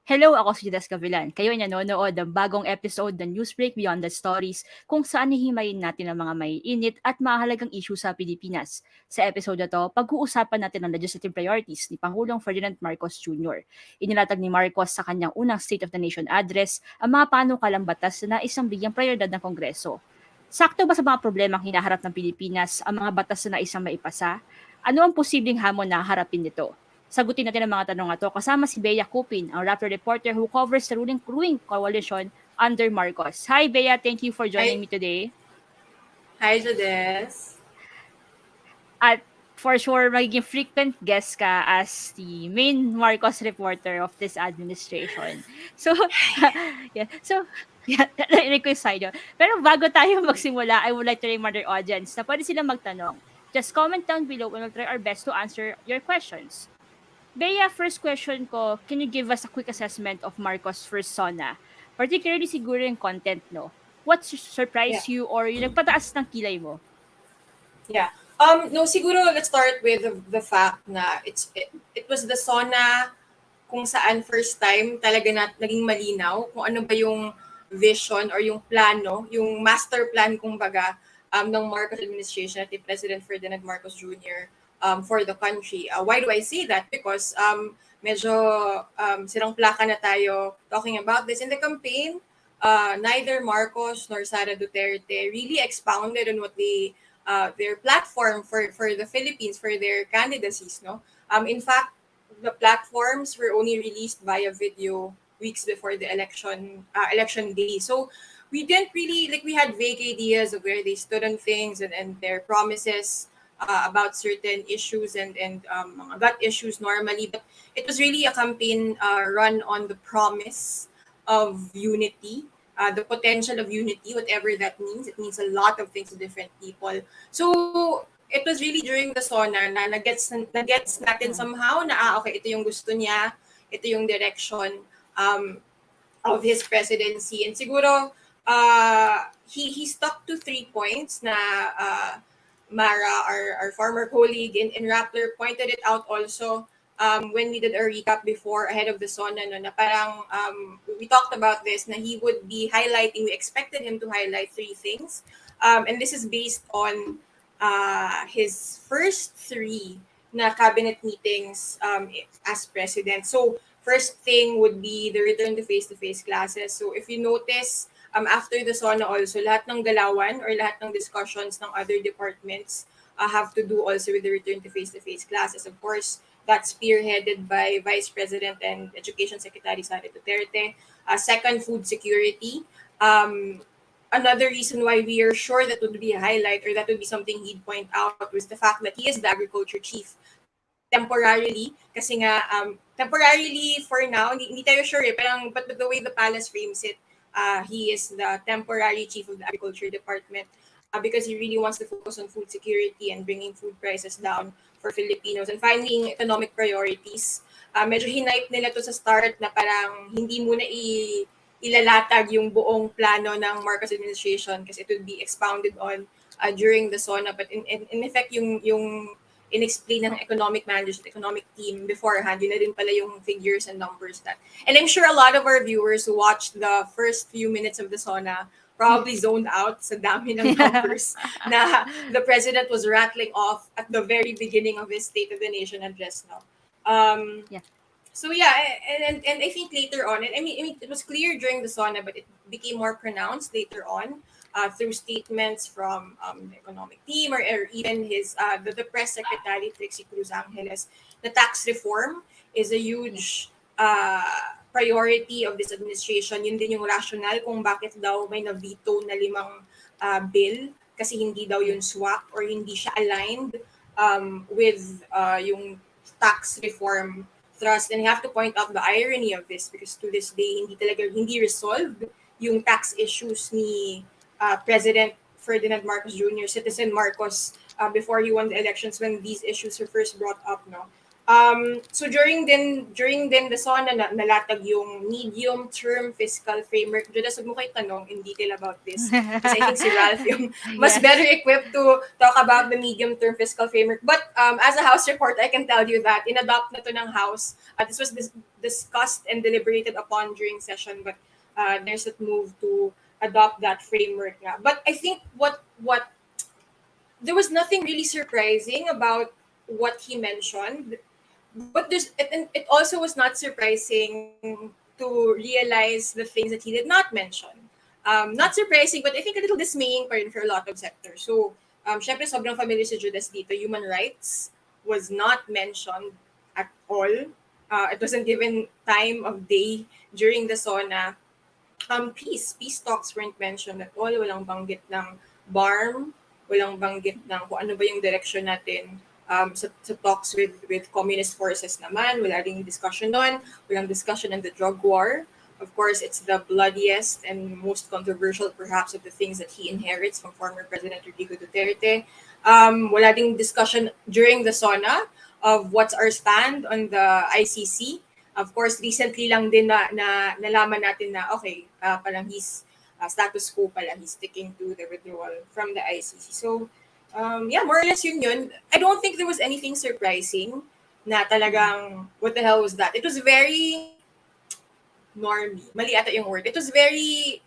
Hello, ako si Des Gavilan. Kayo ay nanonood ng bagong episode ng Newsbreak Beyond the Stories kung saan hihimayin natin ang mga maiinit at mahalagang issue sa Pilipinas. Sa episode na to, pag-uusapan natin ang legislative priorities ni Pangulong Ferdinand Marcos Jr. Inilatag ni Marcos sa kanyang unang State of the Nation address ang mga panukalang batas na isang bigyang prioridad ng Kongreso. Sakto ba sa mga problemang hinaharap ng Pilipinas ang mga batas na isang maipasa? Ano ang posibleng hamon na harapin nito? Sagutin natin ang mga tanong na to kasama si Bea Cupin, ang Rappler reporter who covers the ruling coalition under Marcos. Hi Bea, thank you for joining Hi, me today. hi, Jades. At for sure, magiging frequent guest ka as the main Marcos reporter of this administration. So, yeah. So, yeah, narinig ko yung side yun. Pero bago tayo magsimula, I would like to remind our audience na pwede silang magtanong. Just comment down below and we'll try our best to answer your questions. Bea, first question ko, can you give us a quick assessment of Marcos' first SONA? Particularly siguro yung content, no? What Yeah, surprised you or yung nagpataas ng kilay mo? yeah. No, siguro let's start with the fact na it was the SONA kung saan first time talaga naging malinaw kung ano ba yung vision or yung plano, yung master plan kumbaga ng Marcos administration at ni President Ferdinand Marcos Jr. For the country. Why do I say that? Because medyo sirang plaka na tayo talking about this in the campaign. Neither Marcos nor Sara Duterte really expounded on what their platform for the Philippines, for their candidacies. No, in fact, the platforms were only released via video weeks before the election day. So we didn't really we had vague ideas of where they stood on things and their promises about certain issues and mga gut issues normally. But it was really a campaign run on the promise of unity, the potential of unity, whatever that means. It means a lot of things to different people. So it was really during the SONA na nagets natin somehow na okay, ito yung gusto niya, ito yung direction of his presidency. And siguro he stuck to 3 points na Mara, our former colleague in Rappler, pointed it out also when we did a recap before ahead of the SONA, no, na parang we talked about this, na he would be highlighting, we expected him to highlight 3 things. And this is based on his first 3 na cabinet meetings as president. So first thing would be the return to face-to-face classes. So if you notice, after the SONA also, lahat ng galawan or lahat ng discussions ng other departments have to do also with the return to face-to-face classes. Of course, that's spearheaded by Vice President and Education Secretary Sara Duterte. Second, food security. Another reason why we are sure that would be a highlight or that would be something he'd point out was the fact that he is the agriculture chief temporarily. Kasi nga, temporarily for now, hindi tayo sure but the way the palace frames it, he is the temporary chief of the agriculture department because he really wants to focus on food security and bringing food prices down for Filipinos. And finally, economic priorities. Medyo hinipe nila to sa start na parang hindi muna ilalatag yung buong plano ng Marcos administration kasi it would be expounded on during the SONA. But in effect, yung in-explain ng economic managers, economic team beforehand, yun na din pala yung figures and numbers that. And I'm sure a lot of our viewers who watched the first few minutes of the SONA probably zoned out sa dami ng numbers na the president was rattling off at the very beginning of his State of the Nation address now. Yeah. So yeah, and I think later on, I mean, it was clear during the SONA, but it became more pronounced later on through statements from the economic team or even his the press secretary Trixie Cruz Angeles. The tax reform is a huge priority of this administration. Yun din yung rationale kung bakit daw may na-veto na 5 bill kasi hindi daw yun swak or hindi siya aligned with yung tax reform thrust. And you have to point out the irony of this because to this day, hindi resolved yung tax issues ni President Ferdinand Marcos Jr., Citizen Marcos, before he won the elections when these issues were first brought up. No, So during the SONA nalatag yung medium-term fiscal framework. Judas, huwag mo kayo tanong in detail about this. Kasi I think si Ralph yung mas Yes. better equipped to talk about the medium-term fiscal framework. But as a House reporter, I can tell you that in-adopt na to ng House. This was discussed and deliberated upon during session, but there's a move to adopt that framework nga. But I think what there was nothing really surprising about what he mentioned. But it also was not surprising to realize the things that he did not mention. Not surprising, but I think a little dismaying pa rin for a lot of sectors. So, syempre sobrang familiar si Judas dito. Human rights was not mentioned at all. It wasn't given time of day during the SONA. Peace talks weren't mentioned at all. Walang banggit ng BARM, walang banggit ng kung ano ba yung direction natin sa talks with communist forces naman. Wala ring discussion doon. Walang discussion on the drug war. Of course, it's the bloodiest and most controversial perhaps of the things that he inherits from former President Rodrigo Duterte. Wala ding discussion during the SONA of what's our stand on the ICC. Of course, recently lang din na nalaman natin na okay, parang he's status quo pala, he's sticking to the withdrawal from the ICC. So, more or less yun. I don't think there was anything surprising na talagang, what the hell was that? It was very normie. Mali ata yung word. It was very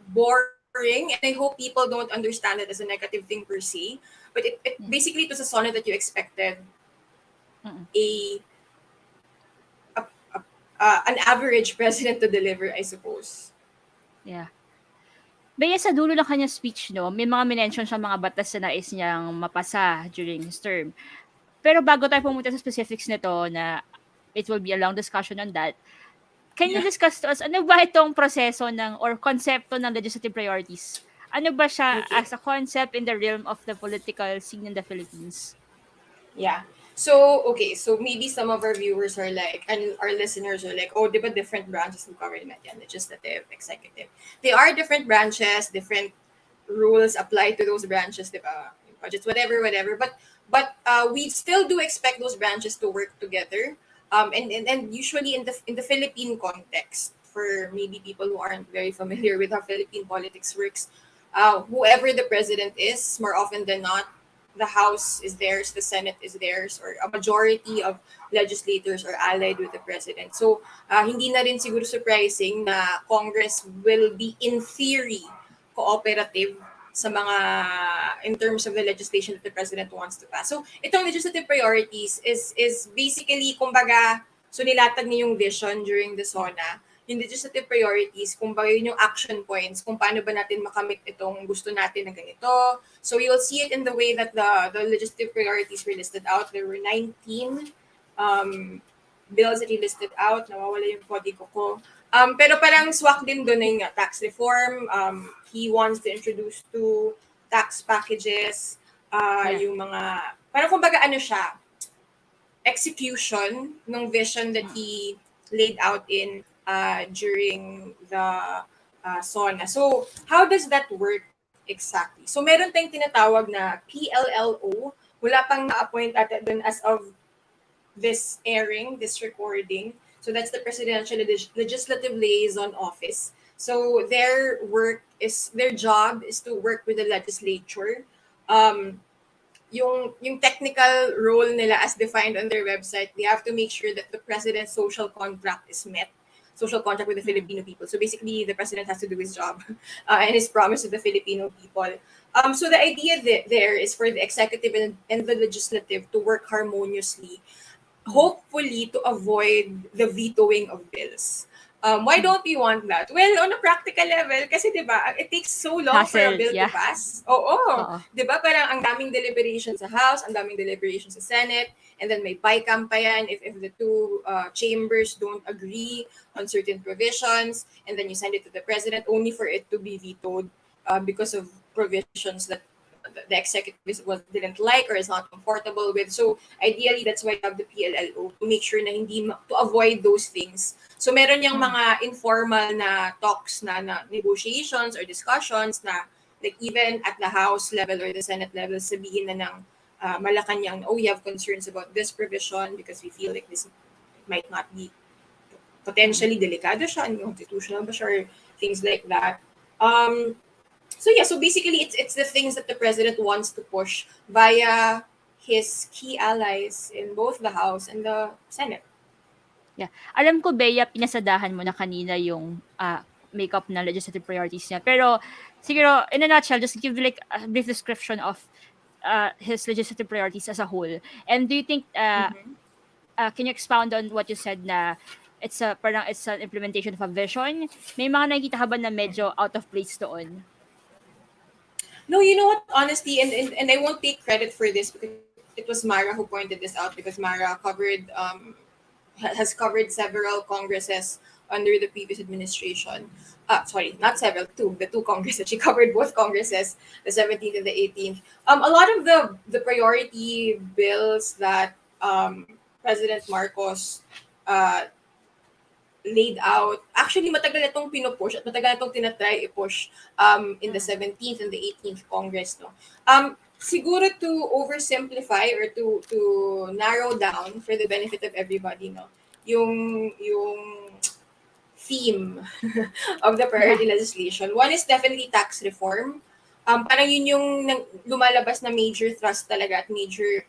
boring, and I hope people don't understand it as a negative thing per se. But it basically, it was a SONA that you expected an average president to deliver, I suppose. Yeah. Baya sa dulo ng kanyang speech, no, may mga minention siya mga batas na nais niyang mapasa during his term. Pero bago tayo pumunta sa specifics nito na it will be a long discussion on that, can you discuss to us, ano ba itong proseso ng or konsepto ng legislative priorities? Ano ba siya as a concept in the realm of the political scene in the Philippines? Yeah. So maybe some of our viewers are like, and our listeners are like, oh, di ba different branches ng government yan, legislative, executive. They are different branches, different rules apply to those branches, di ba? Budgets, whatever. But we still do expect those branches to work together. And usually in the Philippine context, for maybe people who aren't very familiar with how Philippine politics works, whoever the president is, more often than not, the House is theirs, the Senate is theirs, or a majority of legislators are allied with the president. So, hindi na rin siguro surprising na Congress will be, in theory, cooperative sa mga, in terms of the legislation that the president wants to pass. So, itong legislative priorities is basically, kumbaga, so nilatag niya yung vision during the SONA. Yung legislative priorities, kumbaga yun yung action points, kung paano ba natin makamit itong gusto natin na ganito. So you'll see it in the way that the legislative priorities were listed out. There were 19 bills that he listed out. Nawawala yung kodigo ko. Pero parang swak din doon yung tax reform. He wants to introduce 2 tax packages. Yung mga, parang kumbaga ano siya, execution ng vision that he laid out in during the SONA. So, how does that work exactly? So, meron tayong tinatawag na PLLO. Wala pang na-appoint at dun as of this airing, this recording. So, that's the Presidential Legislative Liaison Office. So, their job is to work with the legislature. Yung technical role nila as defined on their website, they have to make sure that the president's social contract is met. Social contract with the Filipino people. So basically, the president has to do his job and his promise to the Filipino people. So the idea there is for the executive and the legislative to work harmoniously, hopefully to avoid the vetoing of bills. Why don't we want that? Well, on a practical level, kasi diba, it takes so long for a bill to pass. Diba, parang ang daming deliberation sa House, ang daming deliberation sa Senate, and then may bycam pa yan if the 2 chambers don't agree on certain provisions, and then you send it to the president only for it to be vetoed because of provisions that the executive didn't like or is not comfortable with. So ideally, that's why you have the PLLO, to make sure na to avoid those things. So meron yung mga informal na talks na negotiations or discussions na like even at the House level or the Senate level, sabihin na ng Malacanang, oh, we have concerns about this provision because we feel like this might not be potentially delikado siya, unconstitutional ba siya, or things like that. So basically it's the things that the president wants to push via his key allies in both the House and the Senate. Yeah. Alam ko, Bea, pinasadahan mo na kanina yung makeup na legislative priorities niya. Pero, siguro, in a nutshell, just give like a brief description of his legislative priorities as a whole. And do you think, can you expound on what you said na parang it's an implementation of a vision? May mga nakikita ka ba na medyo out of place doon? No, you know what? Honestly, and I won't take credit for this because it was Mara who pointed this out, because Mara has covered several congresses under the previous administration. Sorry, not several, the two congresses. She covered both congresses, the 17th and the 18th. A lot of the priority bills that President Marcos laid out, actually matagal itong pinupush at matagal itong tinatry i-push in the 17th and the 18th Congress. No? Siguro to oversimplify or to narrow down for the benefit of everybody, no, yung theme of the priority legislation. One is definitely tax reform. Parang yun yung lumalabas na major thrust talaga at major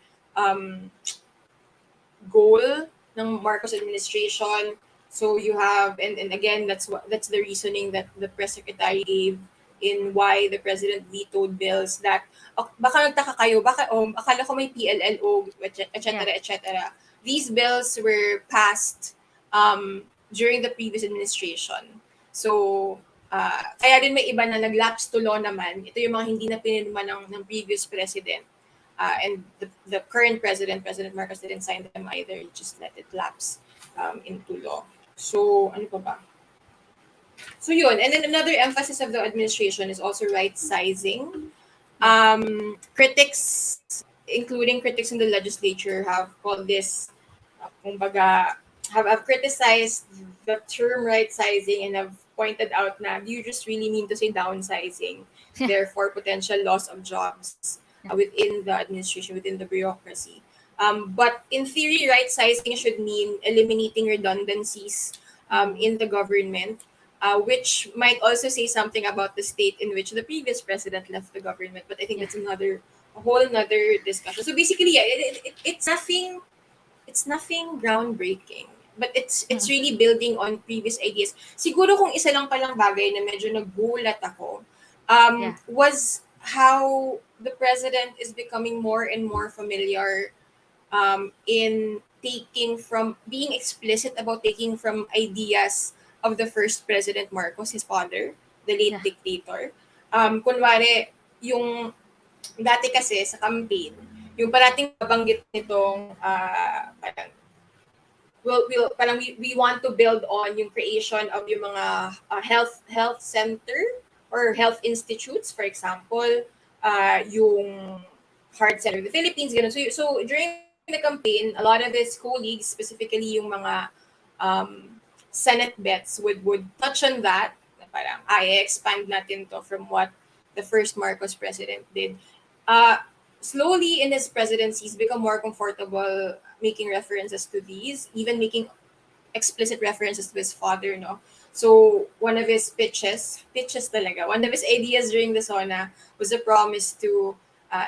goal ng Marcos administration. So you have, and again, that's the reasoning that the press secretary gave in why the president vetoed bills that baka nagtaka kayo, akala ko may PLLO, etc., etc. These bills were passed during the previous administration. So, kaya din may iba na nag-lapse to law naman. Ito yung mga hindi na pinirma ng previous president. And the current President Marcos, didn't sign them either. He just let it lapse into law. So, ano pa ba? So yun. And then another emphasis of the administration is also right-sizing. Critics, including critics in the legislature, have called this, kumbaga, have criticized the term right-sizing and have pointed out na you just really mean to say downsizing, therefore potential loss of jobs within the administration, within the bureaucracy. But in theory, right-sizing should mean eliminating redundancies in the government, which might also say something about the state in which the previous president left the government. But I think that's a whole nother discussion. So basically, it's nothing groundbreaking. But it's really building on previous ideas. Siguro kung isa lang palang bagay na medyo nagulat ako was how the president is becoming more and more familiar in being explicit about taking from ideas of the first President Marcos, his father, the late dictator. Kunwari, yung dati kasi sa campaign, yung parating babanggit nitong we want to build on yung creation of yung mga health center or health institutes, for example, yung Heart Center of the Philippines, ganun. So during the campaign, a lot of his colleagues, specifically yung mga Senate bets, would touch on that. Parang, expand natin to from what the first Marcos president did. Slowly in his presidency, he's become more comfortable making references to these, even making explicit references to his father, no? So one of his pitches talaga, one of his ideas during the SONA was a promise to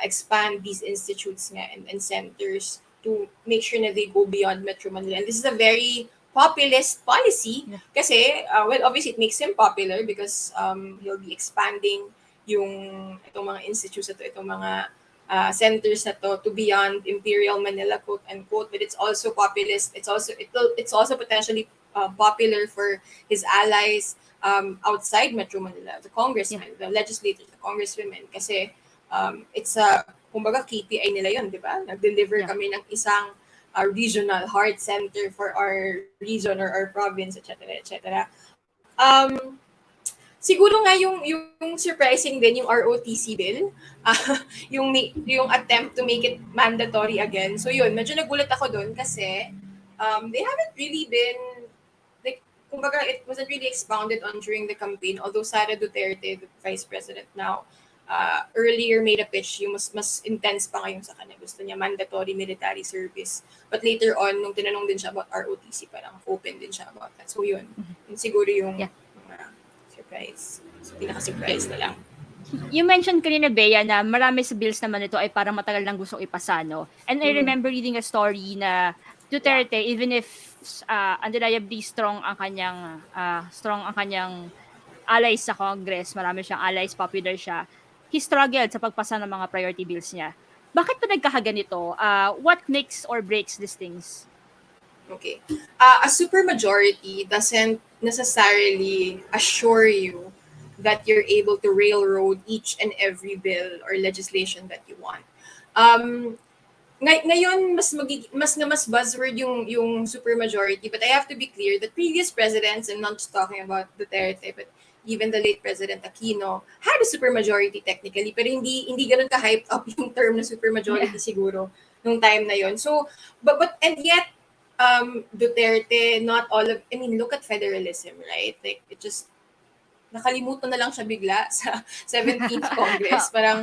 expand these institutes and centers to make sure that they go beyond Metro Manila. And this is a very populist policy kasi, obviously it makes him popular because he'll be expanding itong mga institutes itong mga centers na to beyond Imperial Manila, quote unquote, but it's also populist. It's also potentially popular for his allies outside Metro Manila, the congressmen, the legislators, the congresswomen, kasi it's kumbaga KPI nila yun, di ba? Nag-deliver kami ng isang regional heart center for our region or our province, etc., etc. Siguro nga yung surprising din yung ROTC bill, yung attempt to make it mandatory again. So yun, medyo nagulat ako doon kasi they haven't really been, like, kumbaga it wasn't really expounded on during the campaign, although Sara Duterte, the vice president now, earlier made a pitch yung mas intense pa ngayon sa kanya. Gusto niya mandatory military service. But later on, nung tinanong din siya about ROTC, parang open din siya about that. So yun siguro yung Yeah. surprise. So pinaka-surprise na lang. You mentioned kanina, Bea, na marami sa bills naman ito ay parang matagal nang gustong ipasa, no? And I remember reading a story na Duterte, even if undeniably strong ang kanyang allies sa Congress, marami siyang allies, popular siya, he struggled sa pagpasa ng mga priority bills niya. Bakit pa nagkakaganito? What makes or breaks these things? Okay. A supermajority doesn't necessarily assure you that you're able to railroad each and every bill or legislation that you want. Ngayon mas buzzword yung supermajority, but I have to be clear that previous presidents, and not just talking about Duterte, but even the late President Aquino had a supermajority technically, pero hindi ganun ka-hyped up yung term na supermajority siguro nung time na yon. So but and yet Duterte, not all of, I mean, look at federalism, right? Like, it just, nakalimutan na lang siya bigla sa 17th Congress. Parang,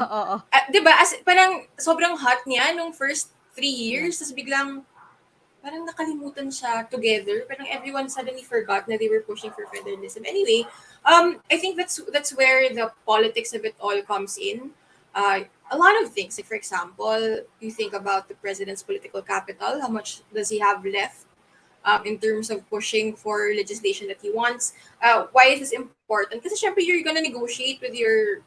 di ba, parang sobrang hot niya nung first 3 years, tapos biglang, parang nakalimutan siya together. Parang everyone suddenly forgot na they were pushing for federalism. Anyway, I think that's where the politics of it all comes in. A lot of things. Like for example, you think about the president's political capital. How much does he have left in terms of pushing for legislation that he wants? Why is this important? Because syempre you're gonna negotiate with your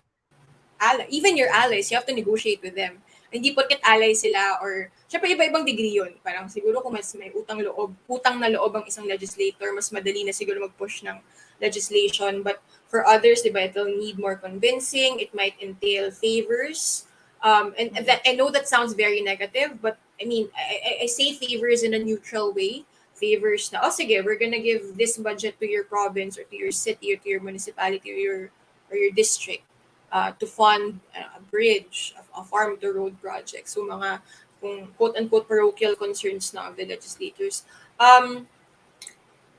even your allies. You have to negotiate with them. Hindi porket allies sila or syempre iba-ibang degree yun. Parang siguro kung mas may utang na loob ang isang legislator, mas madali na siguro mag-push ng legislation. But for others, diba, it'll need more convincing. It might entail favors. And that I know that sounds very negative, but I mean, I say favors in a neutral way. Favors na, sige, we're gonna give this budget to your province or to your city or to your municipality or your district to fund a bridge, a farm to road project. So mga kung quote-unquote parochial concerns na of the legislators.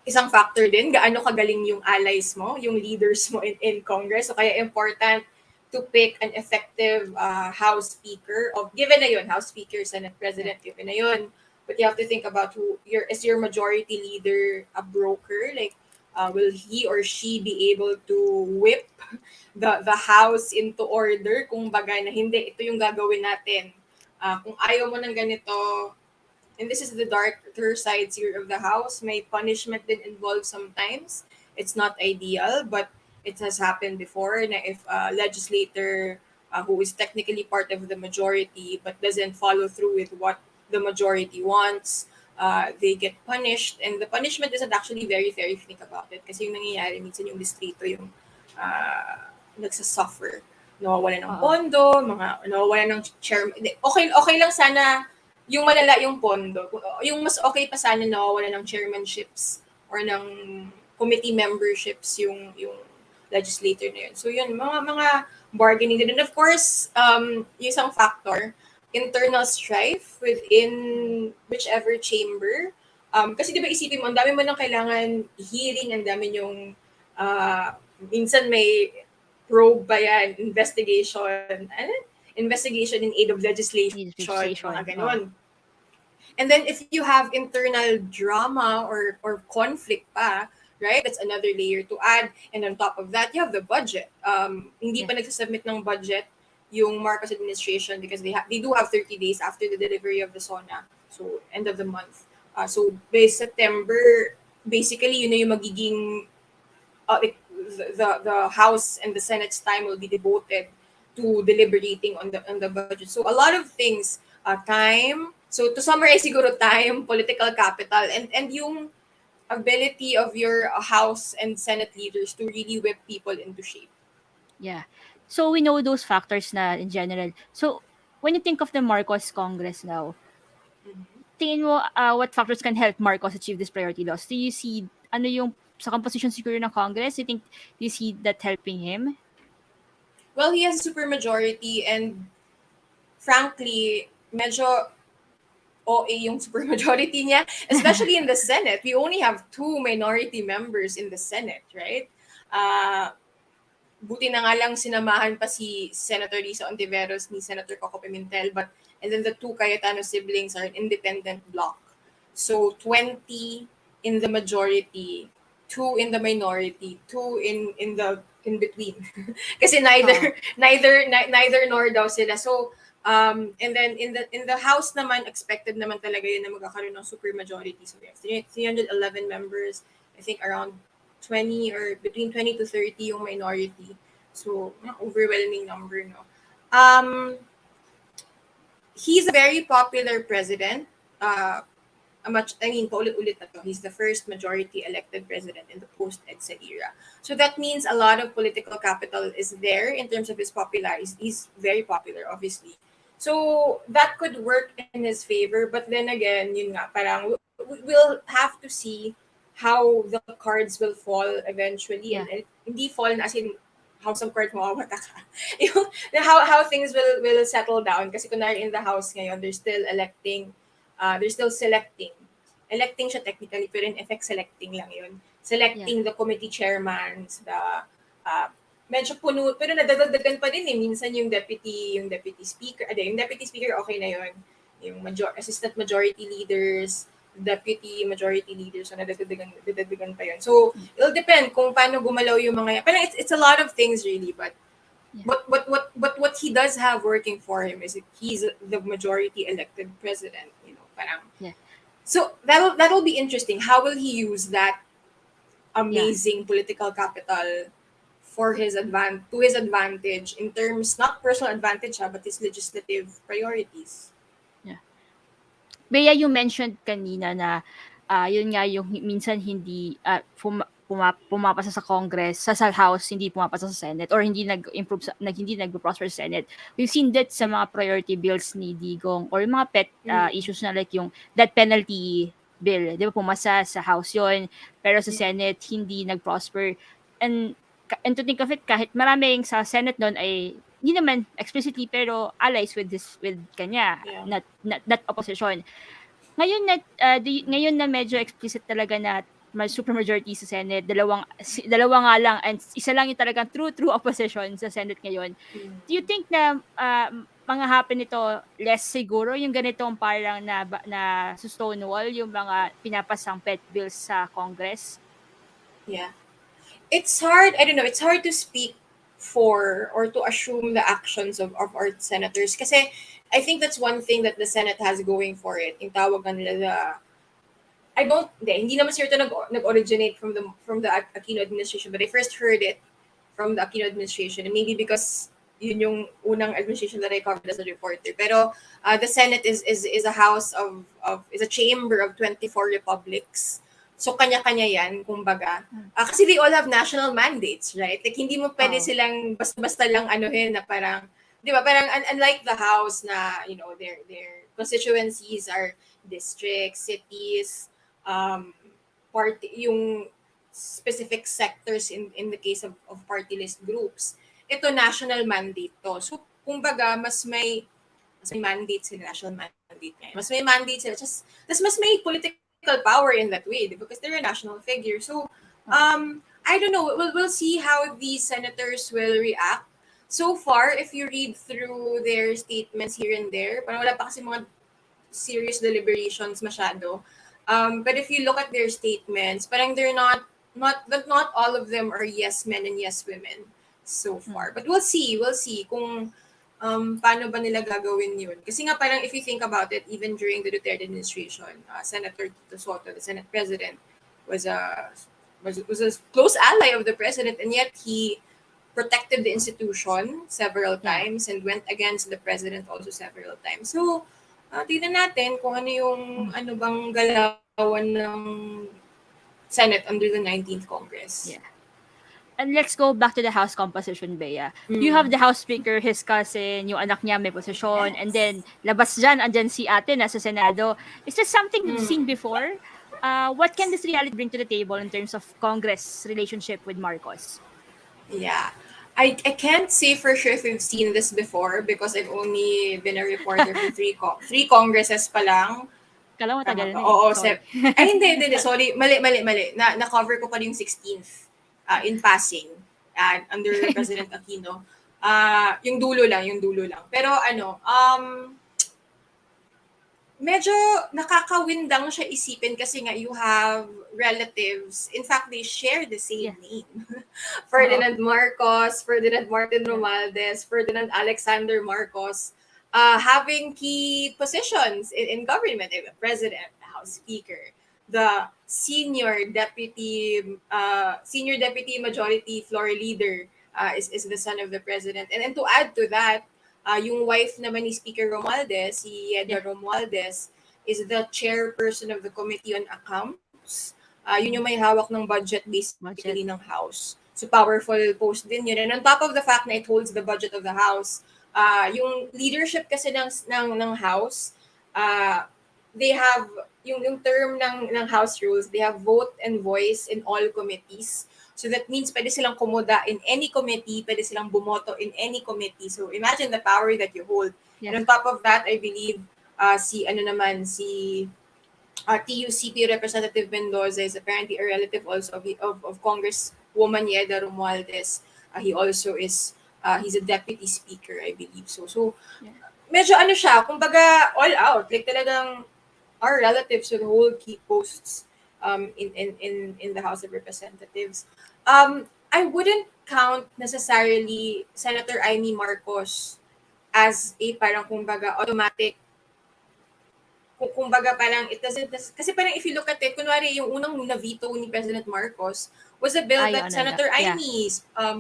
Isang factor din, gaano kagaling yung allies mo, yung leaders mo in Congress. So kaya important to pick an effective House Speaker given na yun, House Speaker, Senate President, given na yun. But you have to think about is your majority leader a broker? Like, will he or she be able to whip the House into order? Kung bagay na hindi, ito yung gagawin natin. Kung ayaw mo ng ganito, and this is the darker sides here of the House, may punishment din involved sometimes. It's not ideal, but it has happened before na if a legislator who is technically part of the majority but doesn't follow through with what the majority wants, they get punished. And the punishment isn't actually very fair if you think about it. Kasi yung nangyayari, minsan yung distrito yung nagsasuffer. Nawawalan ng pondo, nawawalan ng chairman. Okay lang sana yung malala yung pondo. Yung mas okay pa sana nawawalan ng chairmanships or ng committee memberships yung legislator na yun. So yun, mga bargaining din. And of course, yung isang factor, internal strife within whichever chamber. Kasi di ba isipin mo, ang dami mo nang kailangan hearing, ang dami yung minsan may probe ba yan, investigation in aid of legislation, mga ganun. And then if you have internal drama or conflict pa, right? That's another layer to add. And on top of that, you have the budget. Hindi pa nagsasubmit ng budget yung Marcos administration because they do have 30 days after the delivery of the SONA. So end of the month. So by September, basically yun na yung magiging the House and the Senate's time will be devoted to deliberating on the budget. So a lot of things, time. So to summarize siguro time, political capital, and yung ability of your House and Senate leaders to really whip people into shape. Yeah. So we know those factors na in general. So when you think of the Marcos Congress now, tingin mo what factors can help Marcos achieve this priority loss? Do you see yung sa composition siguro ng Congress? Do you see that helping him? Well, he has a supermajority and frankly, medyo OA yung supermajority niya, especially in the Senate. We only have 2 minority members in the Senate, right? buti na nga lang sinamahan pa si Senator Risa Ontiveros ni Senator Coco Pimentel, and then the two Cayetano siblings are an independent bloc. So 20 in the majority, 2 in the minority, 2 in between. Kasi neither nor daw sila. So and then in the House naman, expected naman talaga yun na magkakaroon ng supermajority. So we have 311 members. I think around 20 or between 20 to 30 yung minority. So, overwhelming number, no? He's a very popular president. Paulit-ulit na to. He's the first majority elected president in the post-EDSA era. So that means a lot of political capital is there in terms of his popularity. He's very popular, obviously. So that could work in his favor. But then again, yun nga, parang we'll have to see how the cards will fall eventually. Yeah. And hindi fall na as in House of Cards mawawala ka. how things will settle down. Kasi kunwari in the House ngayon, they're still selecting. Electing siya technically, pero in effect, selecting lang yun. Selecting the committee chairman, medyo puno, pero nadadagdagan pa din minsan yung deputy speaker. Yung deputy speaker, okay na yun. Yung assistant majority leaders, deputy majority leaders, so nadadagdagan pa yun. So, it'll depend kung paano gumalaw yung mga yan. Parang it's a lot of things really, but what he does have working for him is he's the majority elected president, parang. Yeah. So that'll be interesting. How will he use that amazing political capital for to his advantage in terms, not personal advantage, but his legislative priorities? Bea, you mentioned kanina na yun nga yung minsan hindi pumapasa sa Congress, sa House, hindi pumapasa sa Senate, or hindi hindi nag-prosper sa Senate. We've seen that sa mga priority bills ni Digong, or mga pet issues na like yung death penalty bill, di ba, pumasa sa House yon, pero sa Senate hindi nag-prosper. And to think of it, kahit maraming sa Senate doon ay hindi naman explicitly pero allies with kanya, not opposition. Ngayon na medyo explicit talaga na may supermajority sa Senate, dalawa nga lang, and isa lang yung talagang true opposition sa Senate ngayon. Do you think na mga happen ito less siguro yung ganitong parang na stonewall yung mga pinapasang pet bills sa Congress? Yeah. It's hard to speak for or to assume the actions of our senators kasi I think that's one thing that the Senate has going for it. Yung tawag nila hindi naman sure ito nag-originate from the Aquino administration, but I first heard it from the Aquino administration, and maybe because yun yung unang administration that I covered as a reporter. Pero the Senate is a house is a chamber of 24 republics. So, kanya-kanya yan, kumbaga. Kasi they all have national mandates, right? Like, hindi mo pwede silang basta lang na parang, di ba, parang unlike the House na, their constituencies are districts, cities, party, yung specific sectors in the case of party list groups. Ito, national mandate to. So, kumbaga, mas may mandate sila, national mandate ngayon. Mas may mandate sila. Tapos mas may political power in that way because they're a national figure. So, I don't know. We'll see how these senators will react. So far, if you read through their statements here and there, parang wala pa kasi mga serious deliberations masyado. But if you look at their statements, parang they're not all of them are yes men and yes women so far. But we'll see kung paano ba nila gagawin yun. Kasi nga parang if you think about it, even during the Duterte administration, Senator Tito Soto, the Senate President, was a close ally of the President, and yet he protected the institution several times and went against the President also several times. So, tignan natin kung ano bang galawan ng Senate under the 19th Congress. Yeah. And let's go back to the House composition, Bea. You have the House Speaker, his cousin, yung anak niya may posisyon, and then labas dyan, andyan si ate na sa Senado. Is this something you've seen before? What can this reality bring to the table in terms of Congress relationship with Marcos? Yeah. I can't say for sure if we've seen this before because I've only been a reporter for three Congresses pa lang. Kala mo tagal na. Oo, hindi. Sorry. Mali. Na-cover ko pa yung 16th in passing. under President Aquino. Yung dulo lang. Pero medyo nakakawindang siya isipin kasi nga you have relatives. In fact, they share the same name. Ferdinand Marcos, Ferdinand Martin Romualdez, Ferdinand Alexander Marcos, having key positions in government, the president, the House Speaker, the senior deputy majority floor leader is the son of the president. And to add to that, yung wife naman ni Speaker Romualdez, si Yeda Romualdez, is the chairperson of the Committee on Accounts. Yun yung may hawak ng budget basically ng House. So powerful post din yun. And on top of the fact na it holds the budget of the House, yung leadership kasi ng House, they have yung term ng House rules, they have vote and voice in all committees. So that means pwede silang kumuda in any committee, pwede silang bumoto in any committee. So imagine the power that you hold. And on top of that, I believe si TUCP Representative Mendoza is apparently a relative also of Congresswoman Yeda Romualdez. He also is he's a deputy speaker, I believe. So medyo siya, kumbaga all out, like talagang our relatives will hold key posts in the House of Representatives. I wouldn't count necessarily Senator Amy Marcos as a parang kumbaga automatic, kumbaga parang it doesn't, kasi parang if you look at it, kunwari yung unang na-veto ni President Marcos was a bill that Senator Amy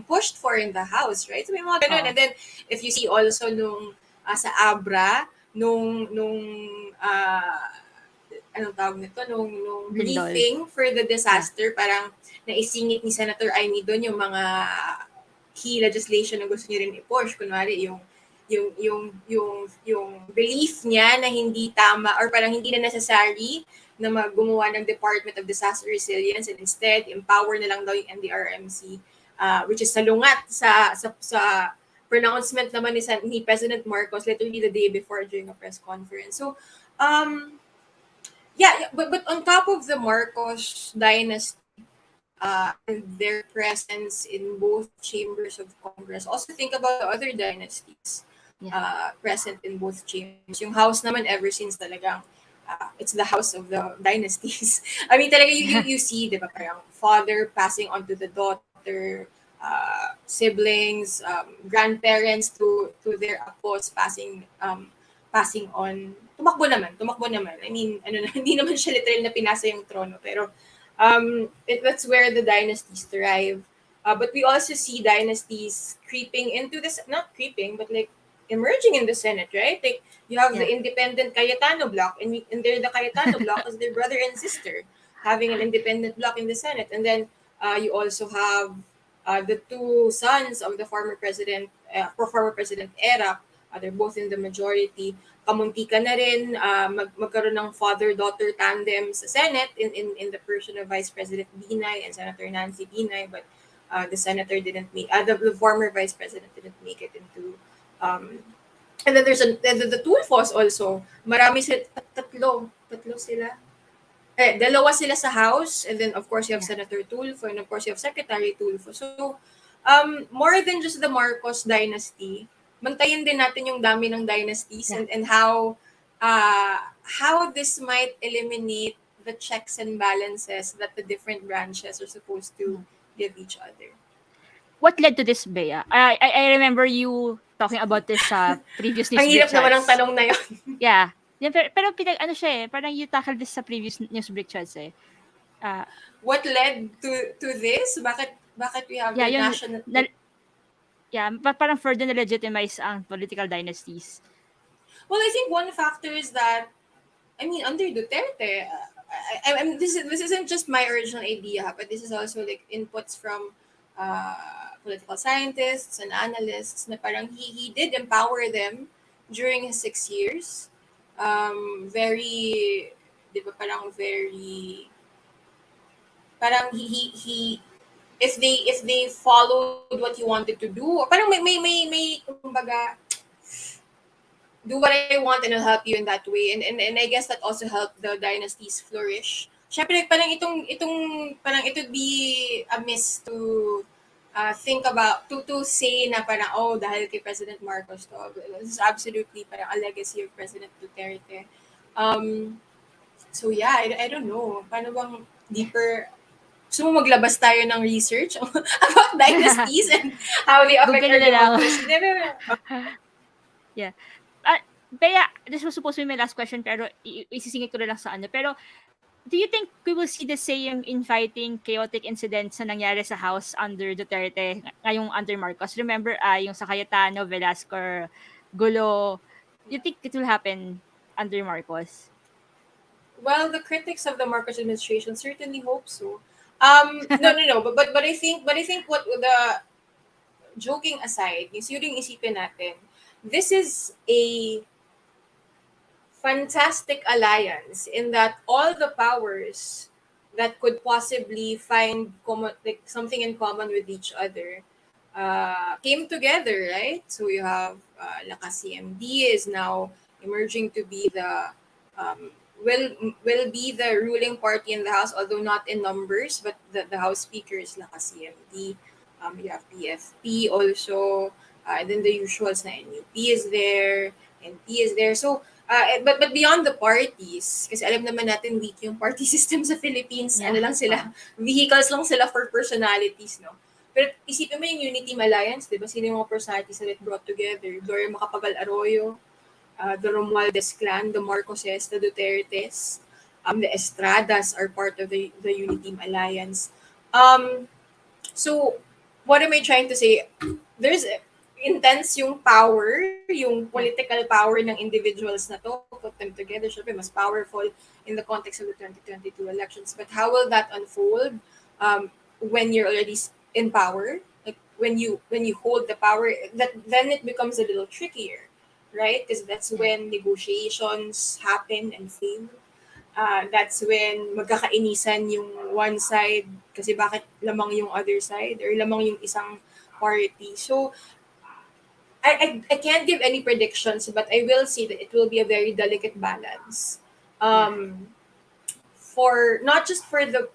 pushed for in the House, right? So may mga ganun. And then if you see also nung sa Abra, nung anong tawag nito, nung briefing for the disaster, parang naisingit ni Senator Amy doon yung mga key legislation na gusto niya rin i-push. Kunwari, yung belief niya na hindi tama or parang hindi na necessary na gumawa ng Department of Disaster Resilience and instead, empower na lang daw yung NDRMC, which is salungat sa pronouncement naman ni President Marcos literally the day before during a press conference. So, but on top of the Marcos dynasty and their presence in both chambers of Congress, also think about the other dynasties present in both chambers. Yung House naman ever since talagang it's the House of the dynasties. I mean, talaga you see, di ba, parang father passing on to the daughter, siblings, grandparents to their apos passing on. Tumakbo naman. I mean, hindi naman siya literal na pinasa yung trono, pero that's where the dynasties thrive. But we also see dynasties creeping into this, not creeping, but like emerging in the Senate, right? Like you have the independent Cayetano block, and they're the Cayetano block as their brother and sister having an independent block in the Senate. And then you also have the two sons of the former President Erap. They're both in the majority. Kamuntika na rin magkaroon ng father-daughter tandem sa Senate in the person of Vice President Binay and Senator Nancy Binay, but the senator didn't make, the former Vice President didn't make it into, and then there's the Tulfos also. Marami sila, tatlo sila. Dalawa sila sa House, and then of course you have Senator Tulfo, and of course you have Secretary Tulfo. So, more than just the Marcos dynasty, mantayin din natin yung dami ng dynasties and how this might eliminate the checks and balances that the different branches are supposed to give each other. What led to this, Bea? I remember you talking about this previous news. Ang hirap naman ang tanong na yun. Yeah. Pero parang you tackled this sa previous news break chats eh. What led to this? Bakit we have the national... parang further na-legitimize ang political dynasties. Well, I think one factor is that, I mean, under Duterte, I mean, this isn't just my original idea, but this is also like inputs from political scientists and analysts na parang he did empower them during his 6 years. Very, di ba, parang he if they followed what he wanted to do, parang may kumbaga, do what I want and I'll help you in that way, and I guess that also helped the dynasties flourish. Syempre parang itong parang it would be amiss to think about to say na parang dahil kay President Marcos to, this is absolutely parang a legacy of President Duterte. So yeah, I don't know paano bang deeper. So maglabas tayo ng research about dynasties and how they affect Google our nyo na lang. democracy. Yeah. Bea, this was supposed to be my last question, pero isisingit ko na lang sa ano. Pero, do you think we will see the same infighting, chaotic incidents na nangyari sa House under Duterte, ngayong under Marcos? Remember, yung sa Cayetano, Velasco, Gulo, do you think it will happen under Marcos? Well, the critics of the Marcos administration certainly hope so. No. But I think what the joking aside, is yun yung isipin natin. This is a fantastic alliance in that all the powers that could possibly find something in common with each other came together, right? So you have Lakas CMD is now emerging to be will be the ruling party in the House, although not in numbers, but the House Speaker is Lakas CMD. You have PFP also, and then the usuals na NUP is there, NP is there. So, but beyond the parties, kasi alam naman natin weak yung party system sa Philippines, Yeah. ano lang sila, vehicles lang sila for personalities, no? Pero isipin mo yung Unity Alliance, di ba? Sino yung mga personalities that it brought together? Gloria Macapagal Arroyo, the Romualdez clan, the Marcoses, the Dutertes, the Estradas are part of the Unity Alliance. So, what am I trying to say? There's intense yung power, yung political power ng individuals na to, put them together, syempre mas powerful in the context of the 2022 elections. But how will that unfold when you're already in power? Like when you hold the power, then it becomes a little trickier, right? Because that's when negotiations happen and fail. That's when magkakainisan yung one side kasi bakit lamang yung other side or lamang yung isang party. So, I can't give any predictions, but I will say that it will be a very delicate balance. For not just for the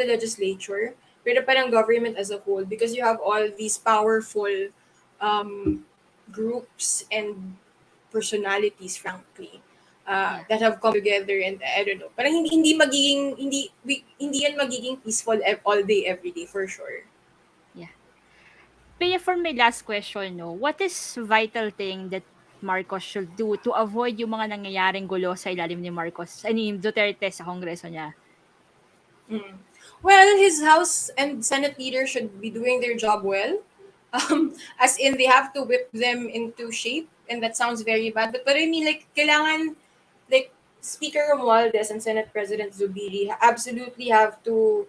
legislature, pero parang government as a whole, because you have all these powerful groups and personalities, frankly, that have come together, and I don't know. Parang hindi yan magiging peaceful all day, every day, for sure. But for my last question, no, what is vital thing that Marcos should do to avoid yung mga nangyayaring gulo sa ilalim ni Marcos, ni Duterte sa Kongreso niya? Well, his House and Senate leaders should be doing their job well. As in, they have to whip them into shape, and that sounds very bad. But I mean, like, kailangan, like, Speaker Romualdez and Senate President Zubiri absolutely have to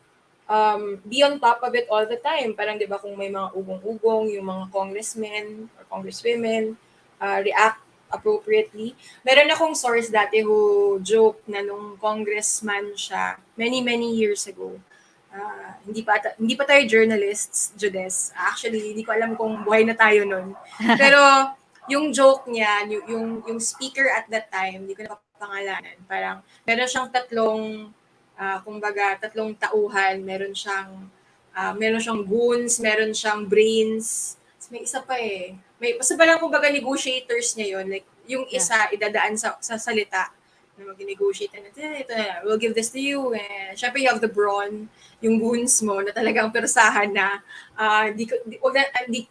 be on top of it all the time. Parang, di ba, kung may mga ugong-ugong, yung mga congressmen or congresswomen react appropriately. Meron akong source dati who joke na nung congressman siya many years ago. Hindi pa tayo journalists, Judes. Actually, hindi ko alam kung buhay na tayo nun. Pero yung joke niya, yung speaker at that time, hindi ko napapangalanan. Parang meron siyang tatlong tauhan, meron siyang goons, meron siyang brains. May isa pa eh. Basta parang negotiators niya yun. Like, yung isa idadaan sa salita na mag-negotiate na, ito na, we'll give this to you. And syempre, you have the brawn, yung goons mo, na talagang persahan na,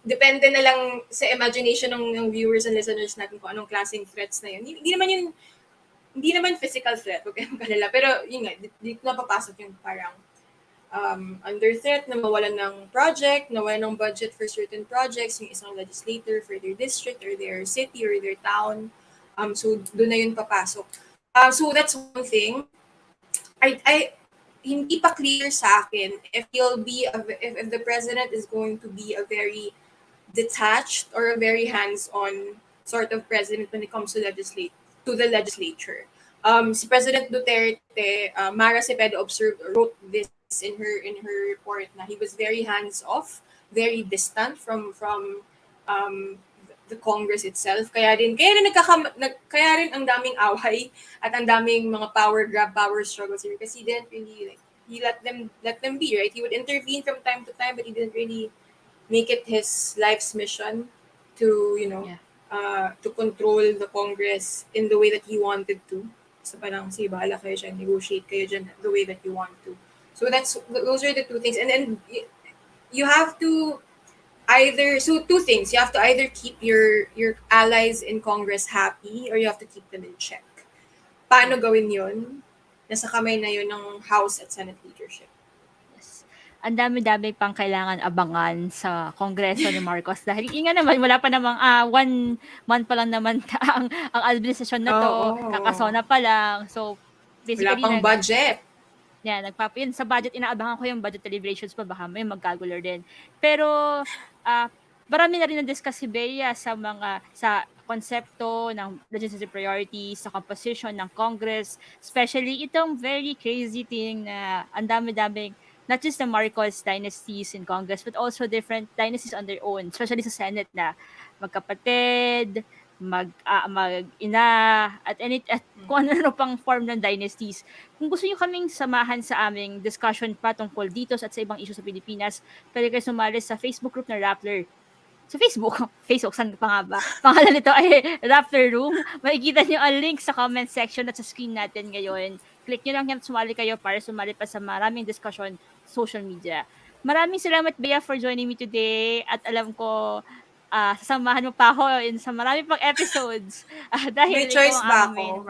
depende na lang sa imagination ng viewers and listeners natin kung anong klaseng threats na yun. Hindi naman physical threat, huwag kayong kalala. Pero yun nga, dito napapasok yung parang under threat na mawalan ng project, nawalan ng budget for certain projects, yung isang legislator for their district or their city or their town. So doon na yun papasok. So that's one thing. I hindi pa clear sa akin if the president is going to be a very detached or a very hands-on sort of president when it comes to the legislature. Si President Duterte, Mara Cepeda wrote this in her report na he was very hands-off, very distant from the Congress itself. Kaya rin ang daming away at ang daming mga power grab, power struggles here kasi he didn't really he let them be, right? He would intervene from time to time, but he didn't really make it his life's mission to, to control the Congress in the way that he wanted to. So parang, sige, bahala kayo dyan, negotiate kayo dyan the way that you want to. So those are the two things. And then you have to two things. You have to either keep your allies in Congress happy or you have to keep them in check. Paano gawin yun? Nasa kamay na yun ng House at Senate leadership. Yes. Ang dami-dami pang kailangan abangan sa Kongreso ni Marcos dahil nga naman wala pa namang 1 month pa lang naman ang administrasyon na to, kakasona pa lang. So basically wala pang budget. Yan, yun sa budget, inaabangan ko yung budget deliberations pa, baka may magkagulo din. Pero marami na rin na-discuss si Bea sa konsepto ng legislative priorities, sa composition ng Congress, especially itong very crazy thing na ang dami-daming, not just the Marcos dynasties in Congress, but also different dynasties on their own, especially sa Senate na magkapatid, mag-ina, at kung ano pang form ng dynasties. Kung gusto nyo kaming samahan sa aming discussion pa tungkol dito at sa ibang issue sa Pilipinas, pwede kayo sumali sa Facebook group ng Rappler. Sa Facebook, saan pa nga ba? Pangalan nito ay Rappler Room. Makikita nyo ang link sa comment section at sa screen natin ngayon. Click nyo lang yan at sumali kayo para sumali pa sa maraming discussion social media. Maraming salamat, Bea, for joining me today. At alam ko, sasamahan mo pa ako sa marami pang episodes. Dahil may choice ba ako?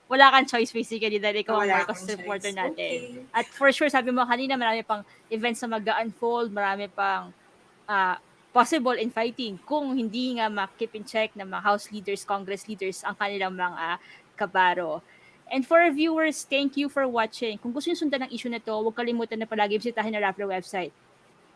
Wala kang choice basically dahil ikaw ang Marcos supporter natin. Okay. At for sure, sabi mo kanina, marami pang events na mag-unfold, marami pang possible in fighting kung hindi nga ma-keep in check ng mga House leaders, Congress leaders ang kanilang mga kabaro. And for our viewers, thank you for watching. Kung gusto nyo sundan ng issue na to, huwag kalimutan na palagi bisitahin ang Rappler website.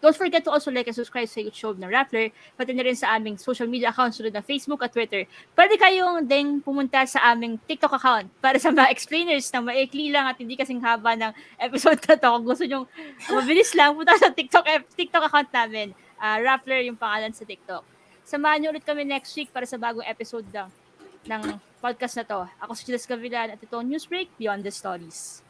Don't forget to also like and subscribe sa YouTube ng Rappler, pati na rin sa aming social media accounts tulad ng Facebook at Twitter. Pwede kayong ding pumunta sa aming TikTok account para sa mga explainers na maikli lang at hindi kasing haba ng episode na to. Kung gusto nyo mabilis lang, punta sa TikTok account namin. Rappler yung pangalan sa TikTok. Samahan nyo ulit kami next week para sa bagong episode ng podcast na to. Ako si Jules Gavilan at ito Newsbreak Beyond the Stories.